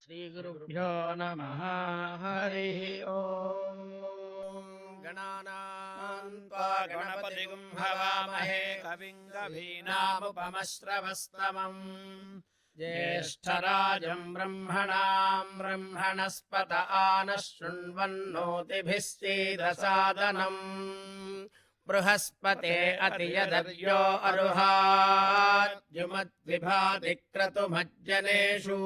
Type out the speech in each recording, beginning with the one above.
श्रीगुरुभ्यो नमः। हरिः ओम्। गणानान् त्वा गणपतिगुं हवामहे कविं कवीनामुपमश्रवस्तमम् ज्येष्ठराजं ब्रह्मणां ब्रह्मणस्पत आनः शृण्वन्नोतिभिः सीदसादनम् बृहस्पते अतियदर्यो अरुहाद्युमद्विभाति क्रतुमज्जनेषु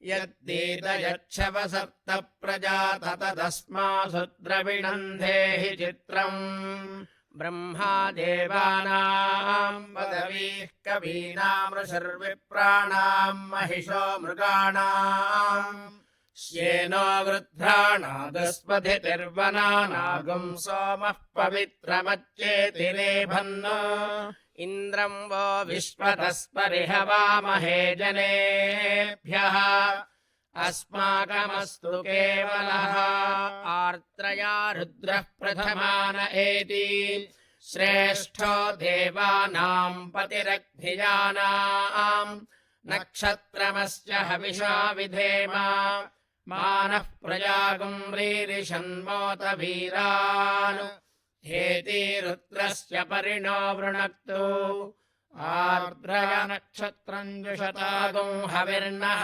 यद्दीदयच्छवसप्त प्रजात तदस्मासु द्रविणम् धेहि चित्रम् ब्रह्मा देवानाम् पदवीः कवीनामृषर्विप्राणाम् महिषो मृगाणाम् श्येनो गृध्राणादस्पधितिर्वनानागुम् सोमः पवित्रमच्चेतिरेभन् इन्द्रम् वो विश्वतस्परिहवामहे जनेभ्यः अस्माकमस्तु केवलः आर्त्रया रुद्रः प्रथमान एति श्रेष्ठो देवानाम् पतिरग्धिजानाम् नक्षत्रमस्य हविषा विधेम मानः प्रजागुम् व्रीरिषन्मोत वीरान् हेति रुद्रस्य परिणो वृणक्तु आर्द्रया नक्षत्रम् जुषतागुम् हविर्नः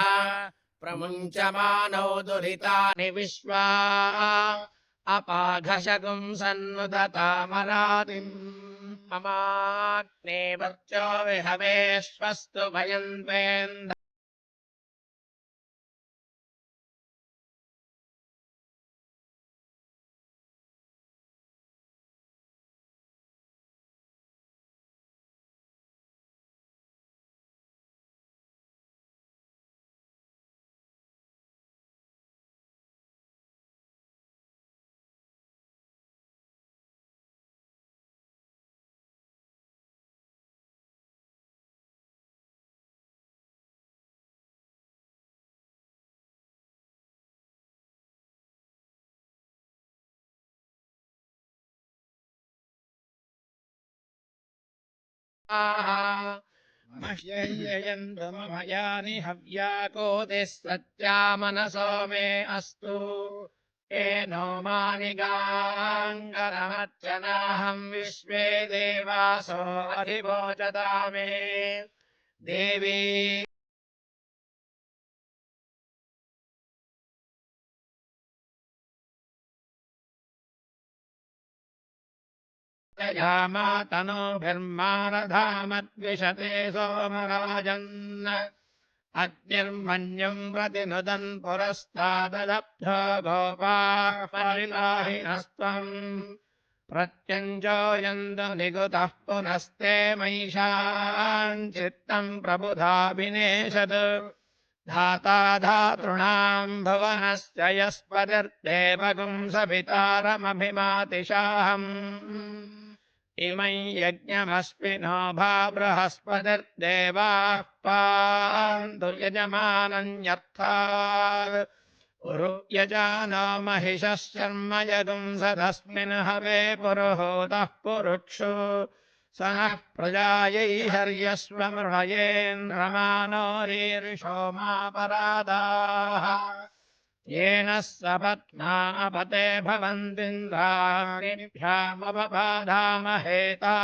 प्रमुञ्चमानौ दुरितानि विश्वा अपाघशगुम् सन्नुदतामरातिम् ममाग्ने वर्चो विहवेश्वस्तु भयन्तेन्द्र मह्ययन्तु ममयानि हव्याकोतिः सत्यामनसो मे अस्तु येनो मानि गाङ्गरमर्चनाहम् विश्वे देवासो अधिवोचता मे देवी जयामा तनोभिर्मारधामद्विषते सोमराजन् अग्निर्मन्युम् प्रतिनुदन् पुरस्ताददब्धो गोपाः परिलाहिनस्त्वम् प्रत्यञ्जोयन्तु निगुतः पुनस्ते महिषाम् चित्तम् प्रबुधाभिनेषत् धाता धातॄणाम् भुवनस्य यस्पतिर्देवगुम् सवितारमभिमातिशाहम् इमं यज्ञमस्मिनो भा बृहस्पतिर्देवाः पान्तु यजमानन्यर्थात् उरुयजानो महिषः शर्म यगुम् सदस्मिन् हवे पुरुहूतः पुरुक्षु स नः प्रजायै हर्यस्व मृणयेन्द्रमानो रीरिषोमापरादाः येन सपत्ना अपते भवन्तीन्द्राणिभ्यामपबाधामहेता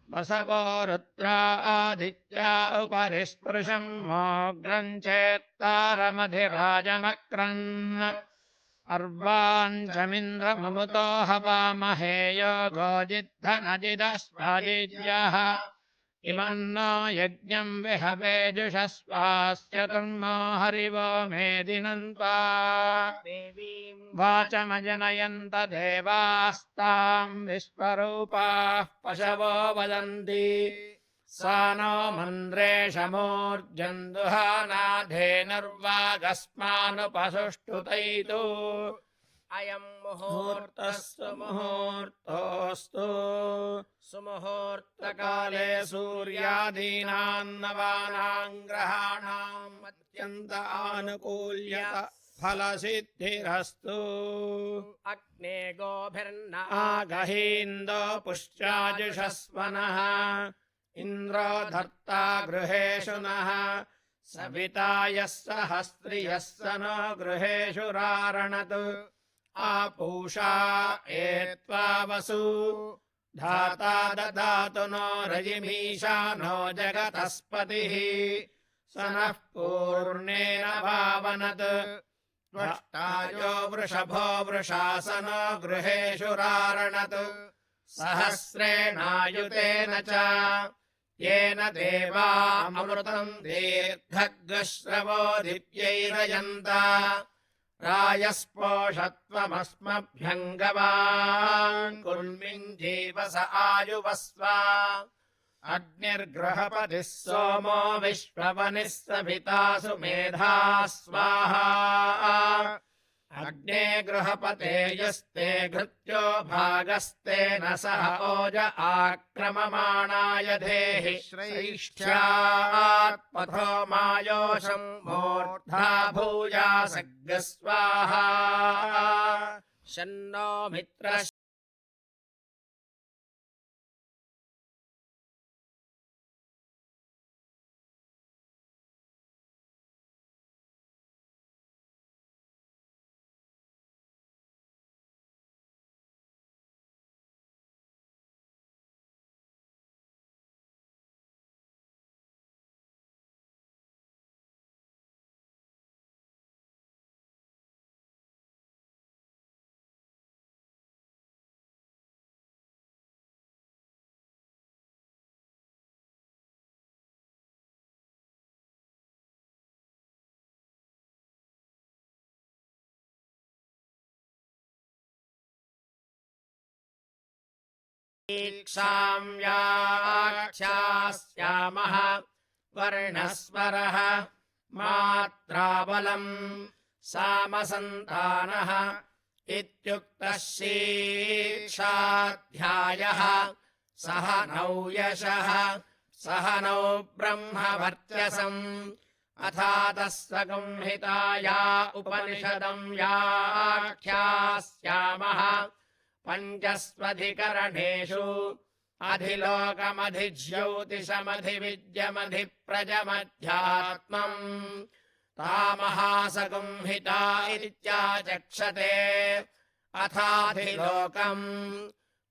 वसवो रुद्रा आदित्या उपरि स्पृशम् मोग्रम् चेत्तारमधिराजमक्रन् अर्वाञ्चमिन्द्रममुतो हवामहे योगो जिद्धनजिदस्वाजिज्यः इमन्नो यज्ञम् विहवे जुषस्वास्य कर्मो हरिवो मेदिनन्त्वा देवीम् वाचमजनयन्त देवास्ताम् विश्वरूपाः पशवो वदन्ति सा नो मन्द्रेशमूर्जम् दुहानाधेनुर्वागस्मानुपसुष्टुतैतु अयम् मुहूर्तस्तु मुहूर्तोऽस्तु सुमुहूर्तकाले सूर्यादीनाम् नवानाम् ग्रहाणाम् अत्यन्त आनुकूल्यत फलसिद्धिरस्तु अग्ने गोभिर्न आगहीन्दो पुष्याजुषस्वनः इन्द्रो धर्ता गृहेषु नः सविता यः सहस्रियः स नो गृहेषु रारणतु आपूषा एत्वा वसु धाता ददातु नो रजिमीशानो जगतस्पतिः स नः पूर्णेन भावनत् त्वष्टायो वृषभो वृषासनो गृहेषु रारणतु सहस्रेणायुतेन च येन देवा अमृतम् दीर्घग्रश्रवो दिव्यैरयन्त रायस्पोषत्वमस्मभ्यङ्गवान् कुर्मिञ्जीवस आयुवस्व अग्निर्गृहपतिः सोमो विश्ववनिः सवितासु मेधा स्वाहा अग्ने गृहपते यस्ते घृत्यो भागस्तेन सह ओज आक्रममाणाय धेहि श्रैष्ठ्यात्पथो मायोषम् मूर्धा भूयासग् स्वाहा शन्नो मित्रः व्याख्यास्यामः वर्णस्वरः मात्राबलम् सामसन्तानः इत्युक्तः शीर्षाध्यायः सह नौ यशः सह नौ ब्रह्मवर्चसम् अथातः संहिताया उपनिषदम् व्याख्यास्यामः पञ्चस्वधिकरणेषु अधिलोकमधिज्योतिषमधिविद्यमधिप्रजमध्यात्मम् तामहासंहिता इत्याचक्षते अथाधिलोकम्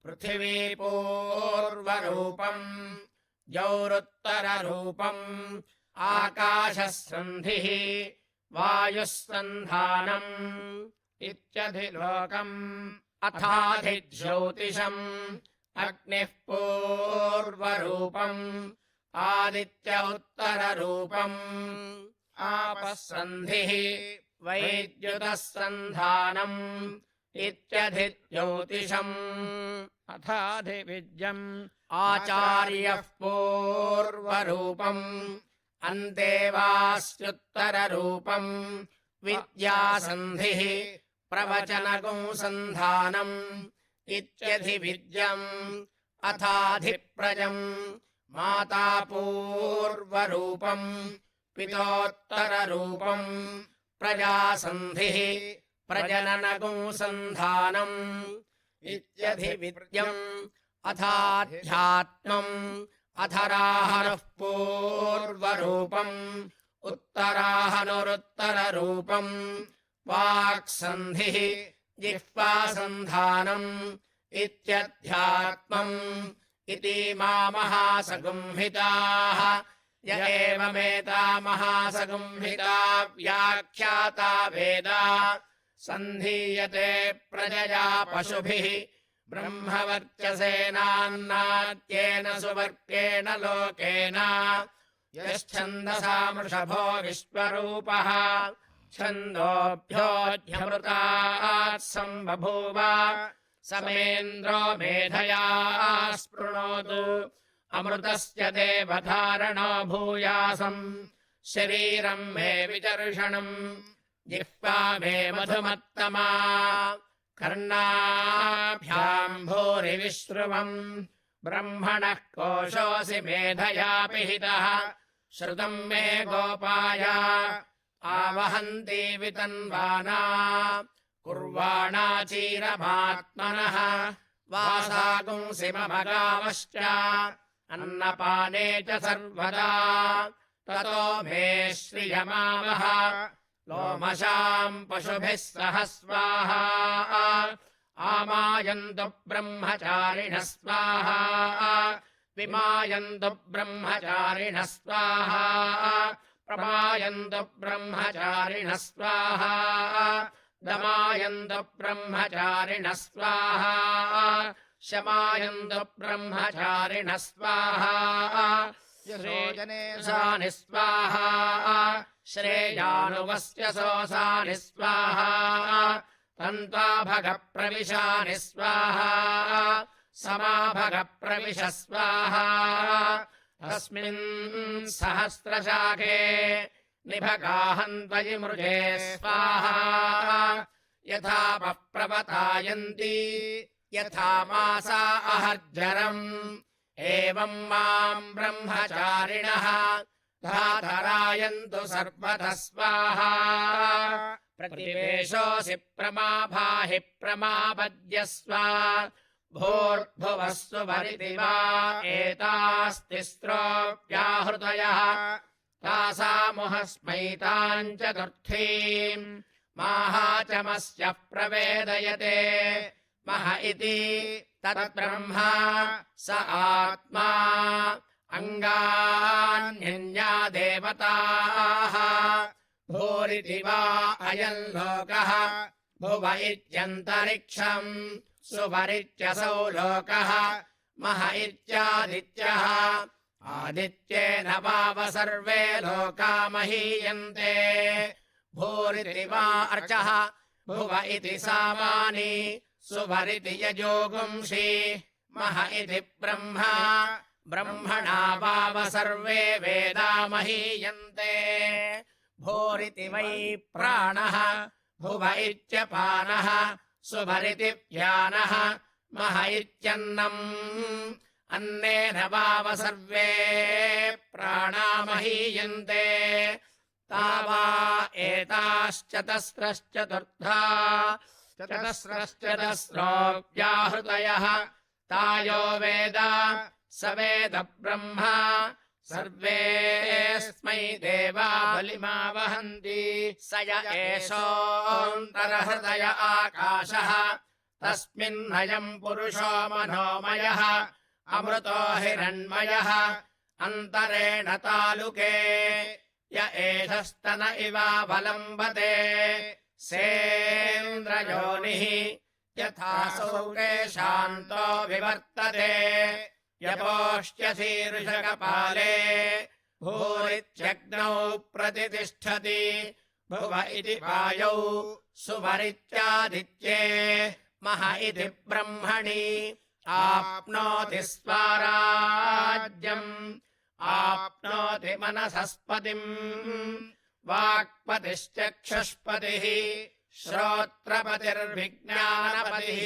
पृथिवीपूर्वरूपम् द्यौरुत्तररूपम् आकाशः सन्धिः वायुः सन्धानम् इत्यधिलोकम् अथाधिज्योतिषम् अग्निः पूर्वरूपम् आदित्य उत्तररूपम् आपः सन्धिः वैद्युतः सन्धानम् इत्यधिज्योतिषम् अथाधिविद्यम् आचार्यः पूर्वरूपम् अन्तेवास्युत्तररूपम् विद्यासन्धिः प्रवचनगुंसन्धानम् इत्यधिविद्यम् अथाधिप्रजम् मातापूर्वरूपम् पितोत्तररूपम् प्रजासन्धिः प्रजननगुंसन्धानम् इत्यधिविद्यम् अथाध्यात्मम् अथराहनः पूर्वरूपम् उत्तराहनुरुत्तररूपम् वाक्सन्धिः जिह्वासन्धानम् इत्यध्यात्मम् इति महासंहिताः य एवमेता महासंहिता व्याख्याता वेदा सन्धीयते प्रजया पशुभिः ब्रह्मवर्चसेनान्नाद्येन सुवर्गेण लोकेन यश्छन्दसा वृषभो विश्वरूपः छन्दोभ्योऽध्यमृतात् सम्बभूव समेन्द्रो मेधया स्पृणोतु अमृतस्य देवधारणो भूयासम् शरीरम् मे विचर्षणम् जिह्वा मे मधुमत्तमा कर्णाभ्याम् भूरिविश्रुवम् ब्रह्मणः कोशोऽसि मेधया पिहितः श्रुतम् मे गोपाय आवहन्ति वितन्वाना कुर्वाणा चीरमात्मनः वासागुंसि मम गावश्च अन्नपाने च सर्वदा ततो मे श्रियमावह लोमशाम् पशुभिः सह स्वाहा आमायन्तु ब्रह्मचारिणः स्वाहा विमायन्तु ब्रह्मचारिणः स्वाहा प्रमायन्तु ब्रह्मचारिणः स्वाहा दमायन्तु ब्रह्मचारिणः स्वाहा शमायन्तु ब्रह्मचारिणः स्वाहा यशोजनेशानि स्वाहा श्रेयानुवस्य सोऽसानि स्वाहा तन्त्वाभगप्रविशानि स्वाहा समाभगप्रविश स्वाहा तस्मिन् सहस्रशाखे निभगाहन्त्वयि मृजे स्वाहा यथा प्रवतायन्ति यथा मासा अहर्जरम् एवम् माम् ब्रह्मचारिणः धातरायन्तु सर्वतः स्वाहा प्रतिवेशोऽसि प्रमाभाहि प्रमापद्यस्व भूर्भुवः सुवरिति वा एतास्तिस्रो व्याहृतयः तासामुहस्मैताम् चतुर्थीम् माहाचमस्य प्रवेदयते मह इति तद्ब्रह्मा स आत्मा अङ्गान्यन्या देवताः भूरिति वा अयम् लोकः भुव इत्यन्तरिक्षम् सुवरित्यसौ लोकः मह इत्यादित्यः आदित्येन वाव सर्वे लोका महीयन्ते भूरिति वा अर्चः भुव इति सामानि सुवरिति यजोगुंषि मह इति ब्रह्मा ब्रह्मणा वाव सर्वे वेदा महीयन्ते भूरिति वै प्राणः भुव इत्यपानः सुभरिति व्यानः मह इत्यन्नम् अन्नेन वाव सर्वे प्राणा महीयन्ते तावा एताश्चतस्रश्चतुर्धा चतस्रश्चतस्रो व्याहृतयः तायो वेद स वेद ब्रह्मा सर्वेऽस्मै देवा बलिमावहन्ति स य एषोऽन्तरहृदय आकाशः तस्मिन्नयम् पुरुषो मनोमयः अमृतो हिरण्मयः अन्तरेण तालुके य एषस्तन इवावलम्बते सेन्द्रयोनिः यथा सौरे शान्तो विवर्तते यपोष्ट्यशीर्षकपाले भूरित्यग्नौ प्रतितिष्ठति भुव इति वायौ सुवरित्यादित्ये मह इति ब्रह्मणि आप्नोति स्वाराज्यम् आप्नोति मनसस्पतिम् वाक्पतिश्चक्षुष्पतिः श्रोत्रपतिर्विज्ञानपतिः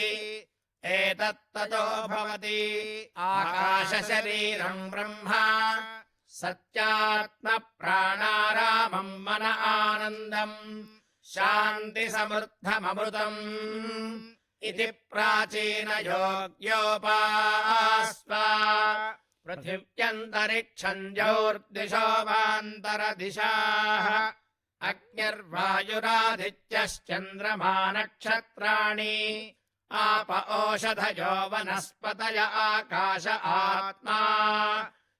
एतत्ततो भवति आकाशशरीरम् ब्रह्मा सत्यात्मप्राणारामम् मन आनन्दम् शान्तिसमृद्धममृतम् इति प्राचीनयोग्योपास्व पृथिव्यन्तरिक्षम् ज्योर्दिशो वान्तरदिशाः अग्निर्वायुरादित्यश्चन्द्रमा नक्षत्राणि आप ओषधयो वनस्पतय आकाश आत्मा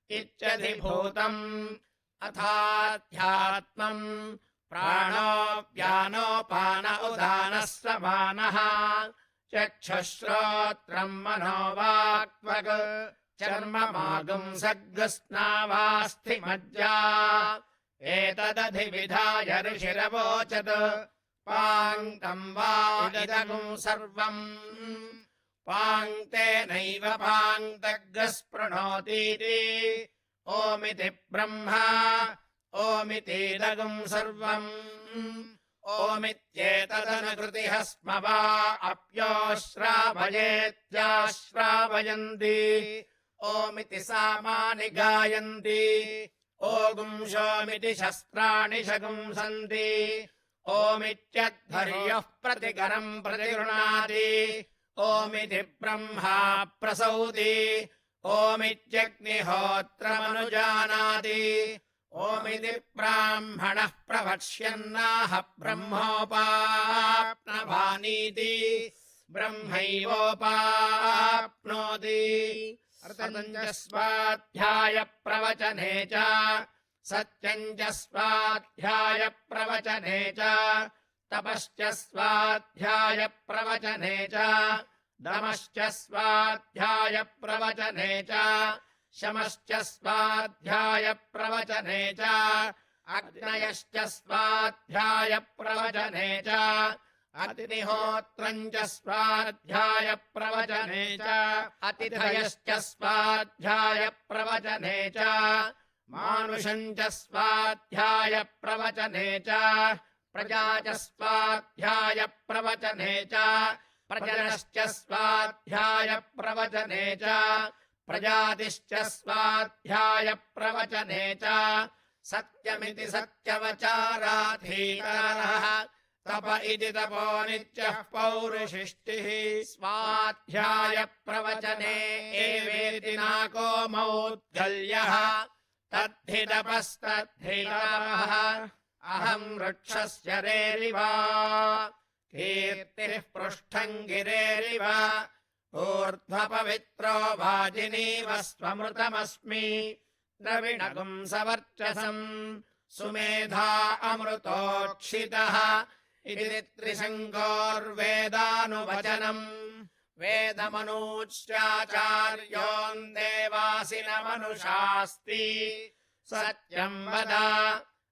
इत्यधिभूतम् अथाध्यात्मम् प्राणो व्यानोपान उदानः समानः चक्षुश्रोत्रम् मनोवाक्त्वग् चर्ममागुंसग्स्नावास्थिमज्जा एतदधिविधाय ऋषिरवोचत् पाङ्क्तम् वा इदगुम् सर्वम् पाङ्क्तेनैव पाङ्क्तग्स्पृणोतीति ओमिति ब्रह्मा ओमितीदगुम् सर्वम् ओमित्येतदनुकृतिः स्म वा अप्योश्रावयेत्याश्रावयन्ति ओमिति सामानि गायन्ति ओगुंशोमिति शस्त्राणि शगुंसन्ति ओमित्यध्वर्यः प्रतिकरम् प्रतिगृह्णाति ओमिति ब्रह्मा प्रसौति ओमित्यग्निहोत्रमनुजानाति ओमिति ब्राह्मणः प्रवक्ष्यन्नाह ब्रह्मोपाप्नवानीति ब्रह्मैवोपाप्नोति अर्थञ्च स्वाध्याय प्रवचने च सत्यञ्च स्वाध्याय प्रवचने च तपश्च स्वाध्याय प्रवचने च दमश्च स्वाध्याय प्रवचने च शमश्च स्वाध्याय प्रवचने च अग्नयश्च स्वाध्याय प्रवचने च अग्निहोत्रञ्च स्वाध्याय प्रवचने च अतिथयश्च स्वाध्याय प्रवचने च मानुषञ्च स्वाध्याय प्रवचने च प्रजा च स्वाध्याय प्रवचने च प्रजनश्च स्वाध्याय प्रवचने च प्रजातिश्च स्वाध्याय प्रवचने च सत्यमिति सत्यवचाराधीकरः तप इति तपोनित्यः पौरुषिष्टिः स्वाध्याय प्रवचने एवेति नाको मौद्गल्यः तद्धि तपस्तद्धि तपः अहं वृक्षस्य रेरिव कीर्तिः पृष्ठम् गिरेरिव ऊर्ध्वपवित्रो वाजिनीव स्वमृतमस्मि द्रविणगुं सवर्चसम् सुमेधा अमृतोक्षितः इति त्रिशङ्कोर्वेदानुवचनम् वेदमनूच्याचार्योन् देवासिनमनुषास्ति सत्यम् वद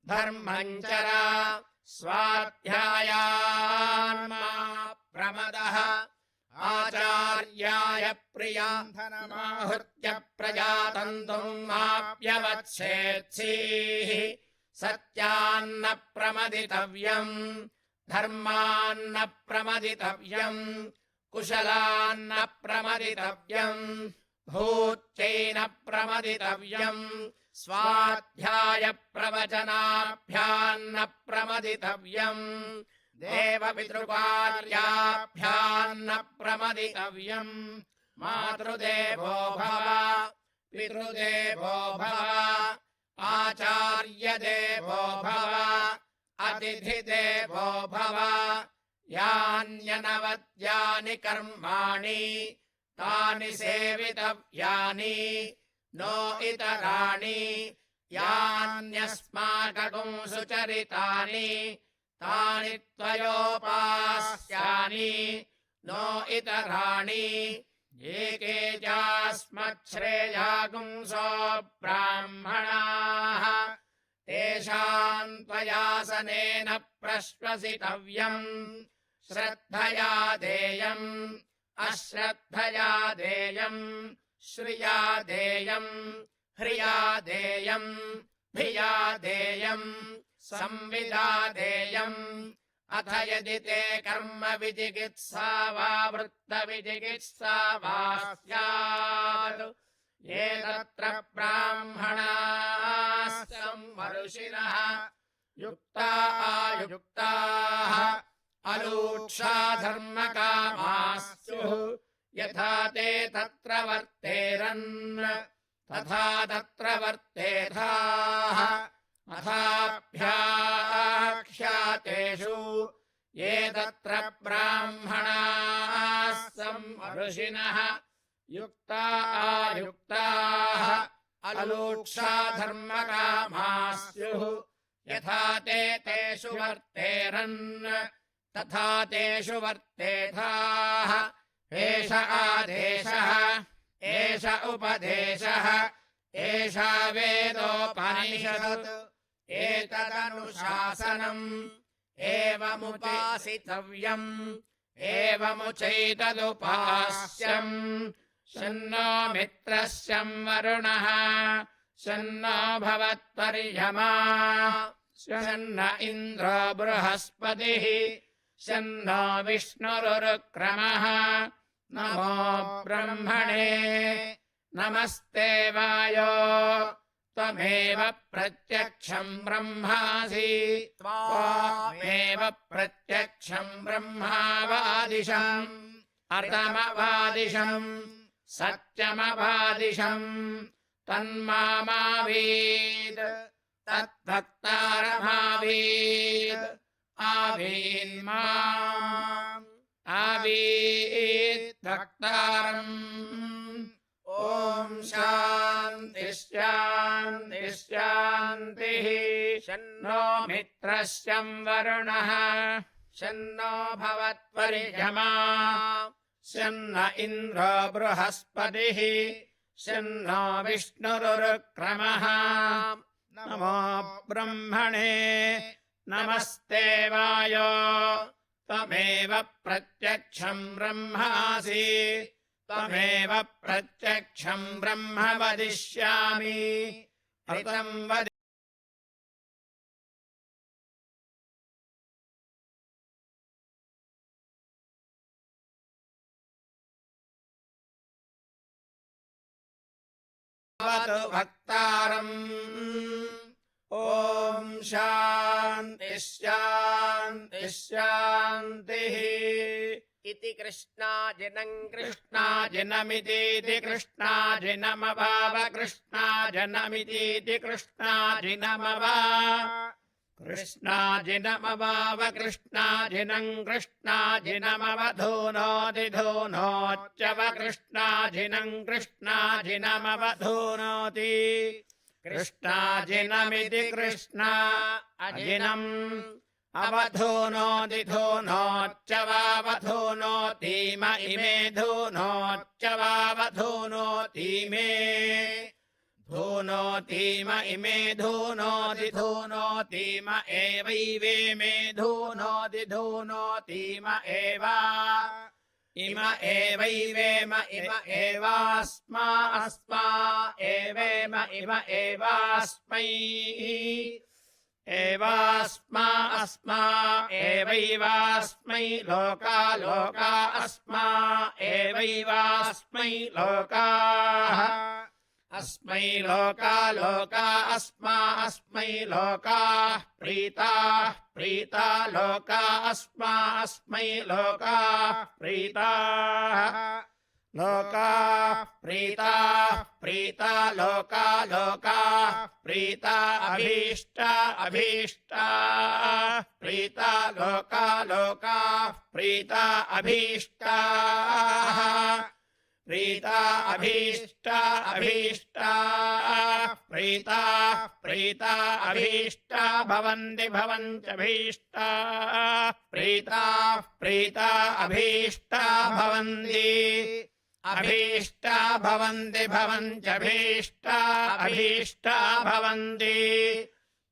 धर्मम् चर स्वाध्यायान्मा प्रमदः आचार्याय प्रियान्धनमाहुत्य प्रजातन्तुम् माप्यवच्छेत्सीः सत्यान्न प्रमदितव्यम् धर्मान्न प्रमदितव्यम् कुशलान्न प्रमदितव्यम् भूत्यैन प्रमदितव्यम् स्वाध्याय प्रवचनाभ्यान्न प्रमदितव्यम् देवपितृकार्याभ्यान्न प्रमदितव्यम् मातृदेवो भव पितृदेवो भव आचार्यदेवो भव अतिथिदेवो भव यान्यनवद्यानि कर्माणि तानि सेवितव्यानि नो इतराणि यान्यस्माकं सुचरितानि तानि त्वयोपास्यानि नो इतराणि एके चास्मच्छ्रेयागुंसो ब्राह्मणाः तेषाम् त्वयासनेन प्रश्वसितव्यम् श्रद्धया देयम् अश्रद्धया देयम् श्रिया देयम् ह्रिया देयम् भिया देयम् संविदा देयम् अथ यदि ते कर्म विजिगित्सा वा वृत्तविजिगित्सा वा स्यात् ये तत्र ब्राह्मणाः संवर्षिणः युक्ता आयुक्ताः अलूक्षा धर्मकामाः स्युः यथा ते तत्र वर्तेरन् तथा तत्र वर्तेथाः अथाभ्याख्यातेषु ये तत्र ब्राह्मणाः संवर्षिणः युक्ता आयुक्ताः अलूक्षा धर्मकामाः स्युः यथा ते तेषु वर्तेरन् तथा तेषु वर्तेथाः एष आदेशः एष उपदेशः एषा वेदोपनिषत् एतदनुशासनम् एवमुपासितव्यम् एवमुचैतदुपास्यम् शन्नो मित्रः शं वरुणः शन्नो भवत्पर्यमा शन्न इन्द्रो बृहस्पतिः शन्नो विष्णुरुक्रमः नमो ब्रह्मणे नमस्ते वायो त्वमेव प्रत्यक्षम् ब्रह्मासि त्वामेव प्रत्यक्षम् ब्रह्मावादिशम् अर्थमवादिशम् सत्यमवादिशम् तन्मामावीत् तद्भक्तारमावीत् आवीन्मा आवीत् भक्तारम् ॐ शान्ति शान्ति शान्तिः शन्नो मित्रस्यं वरुणः शन्नो भवत्वर्यमा शन्न इन्द्रो बृहस्पतिः शन्नो विष्णुरुक्रमः नमो ब्रह्मणे नमस्ते वायो त्वमेव प्रत्यक्षं ब्रह्मासि त्वमेव प्रत्यक्षं ब्रह्म वदिष्यामि ऋतं वद भक्तारम् ॐ शान्ति शान्ति शान्तिः इति कृष्णाजिनं कृष्णाजिनमितीति कृष्णाजिनमवाव कृष्णाजिनमितीति कृष्णाजिनमवा कृष्णाजिनमवाव कृष्णाजिनं कृष्णाजिनमवधूनोतिधूनोच्चव कृष्णाजिनं कृष्णाजिनमवधूनोति कृष्णाजिनमिति कृष्णा अजिनम् अवधूनोतिधूनोच्चवावधूनोतीम इमे धूनोच्चवावधूनोतीमे धूनोतीम इमे धूनोतिधूनोतीम एवैवेमे धूनोतिधूनोतीम एवा इम एवैवेम इम एवास्मा अस्मा एवेम इम एवास्मै एवास्मा अस्मा एवैवास्मै लोका लोका अस्मा एवैवास्मै लोकाः अस्मै लोका लोका अस्मा अस्मै लोकाः प्रीताः प्रीता लोका अस्मा अस्मै लोकाः प्रीताः लोकाः प्रीताः प्रीता लोका लोकाः प्रीता अभीष्टा अभीष्टाः प्रीता लोका लोकाः प्रीता अभीष्टाः प्रीता अभीष्टा अभीष्टाः प्रीताः प्रीता अभीष्टा भवन्ति भवन्त्यभीष्टाः प्रीताः प्रीता अभीष्टा भवन्ति अभीष्टा भवन्ति भवन्त्यभीष्टा अभीष्टा भवन्ति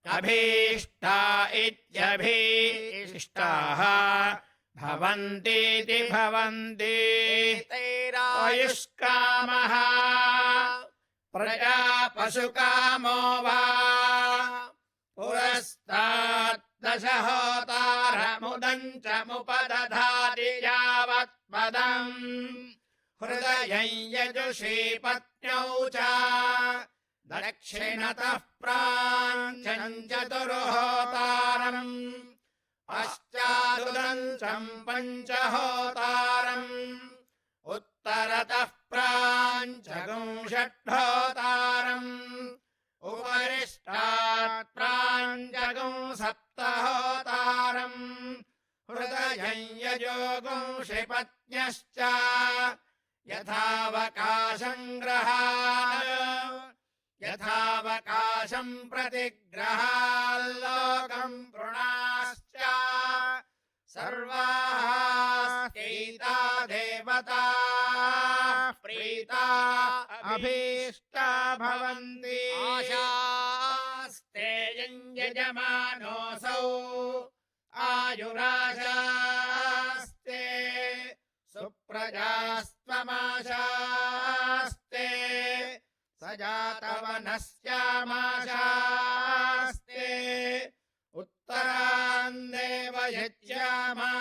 अभीष्टा इत्यभीष्टाः भवन्तीति भवन्ति आयुष्कामः प्रजा पशुकामो वा पुरस्तात् दशहोतारमुदम् च मुपदधाति यावत्पदम् हृदयं यजुषी पत्न्यौ च दक्षिणतः प्राञ्चं चतुर्होतारम् पश्चादुदन्तम् पञ्चहोतारम् उत्तरतः प्राञ्चगुं षट्होतारम् उपरिष्टात् प्राञ्चगुं सप्तहोतारम् हृदयं यजोगुं षिपत्न्यश्च यथावकाशं ग्रहान् यथावकाशं प्रतिग्रहाल्लोकं पृणाश्च सर्वाः स्थिता देवता प्रीता अभीष्टा भवन्ति आशास्ते यजमानोऽसौ आयुराशास्ते सुप्रजास्त्वमाशास्ते सजातवनस्यामाशास्ते उत्तरान्देव यज्ञामाशास्ते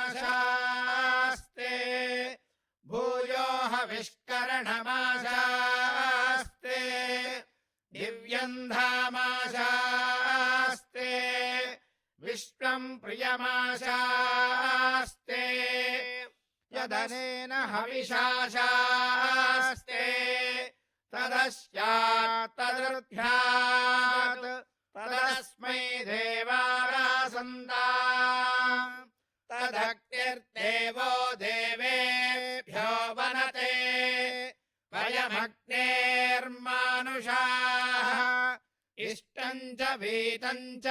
भूयो हविष्करणमाशास्ते दिव्यन्धामाशास्ते विश्वम् प्रियमाशास्ते यदनेन हविषाशास्ते तदस्यात् तदर्थ्यात् तदस्मात् इष्टम् च वीतम् च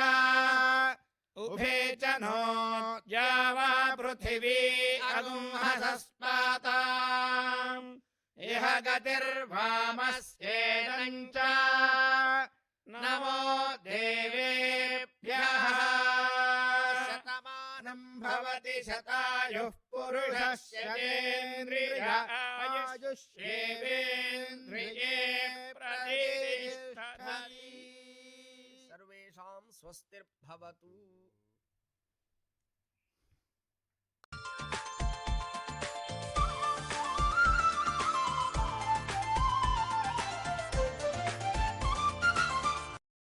उभे च नो द्यावा पृथिवी अगुंहसस्पाताम् इह गतिर्वामस्येदम् च नमो देवेभ्यः शतमानम् भवति शतायुः पुरुषस्य तेन्द्रिय आयुष्येवेन्द्रिये प्रतिष्ठति सर्वेषां स्वस्तिर्भवतु।